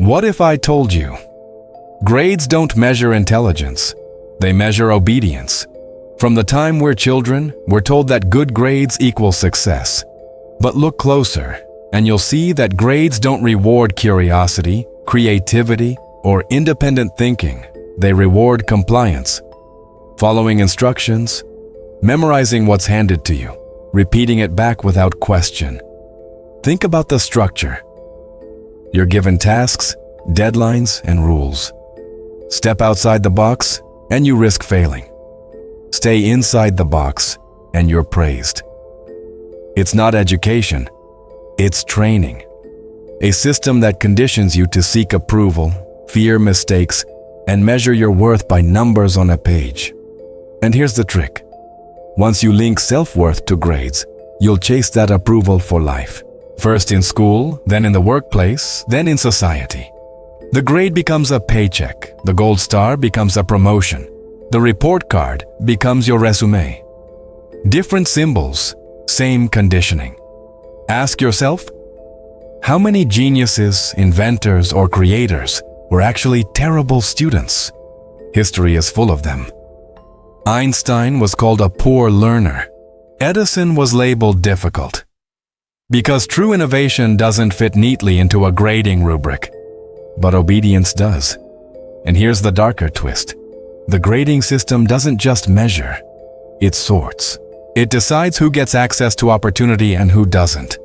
What if I told you? Grades don't measure intelligence. They measure obedience. From the time we're children, we're told that good grades equal success. But look closer, and you'll see that grades don't reward curiosity, creativity, or independent thinking. They reward compliance. Following instructions, memorizing what's handed to you, repeating it back without question. Think about the structure. You're given tasks, deadlines, and rules. Step outside the box, and you risk failing. Stay inside the box, and you're praised. It's not education, it's training. A system that conditions you to seek approval, fear mistakes, and measure your worth by numbers on a page. And here's the trick. Once you link self-worth to grades, you'll chase that approval for life. First in school, then in the workplace, then in society. The grade becomes a paycheck, the gold star becomes a promotion, the report card becomes your resume. Different symbols, same conditioning. Ask yourself, how many geniuses, inventors, or creators were actually terrible students? History is full of them. Einstein was called a poor learner. Edison was labeled difficult. Because true innovation doesn't fit neatly into a grading rubric. But obedience does. And here's the darker twist. The grading system doesn't just measure, it sorts. It decides who gets access to opportunity and who doesn't.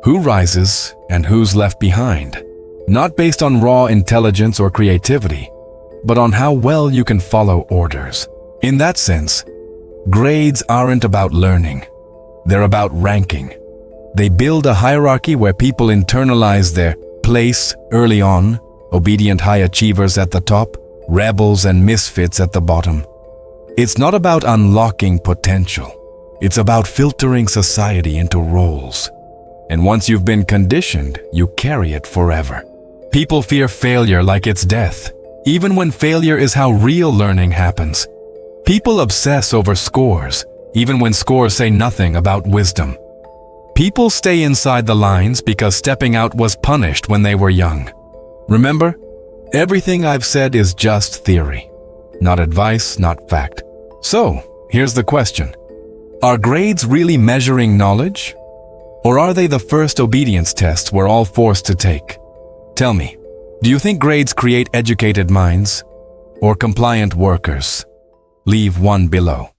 Who rises and who's left behind. Not based on raw intelligence or creativity, but on how well you can follow orders. In that sense, grades aren't about learning. They're about ranking. They build a hierarchy where people internalize their place early on, obedient high achievers at the top, rebels and misfits at the bottom. It's not about unlocking potential. It's about filtering society into roles. And once you've been conditioned, you carry it forever. People fear failure like it's death, even when failure is how real learning happens. People obsess over scores, even when scores say nothing about wisdom. People stay inside the lines because stepping out was punished when they were young. Remember, everything I've said is just theory, not advice, not fact. So, here's the question. Are grades really measuring knowledge? Or are they the first obedience tests we're all forced to take? Tell me, do you think grades create educated minds or compliant workers? Leave one below.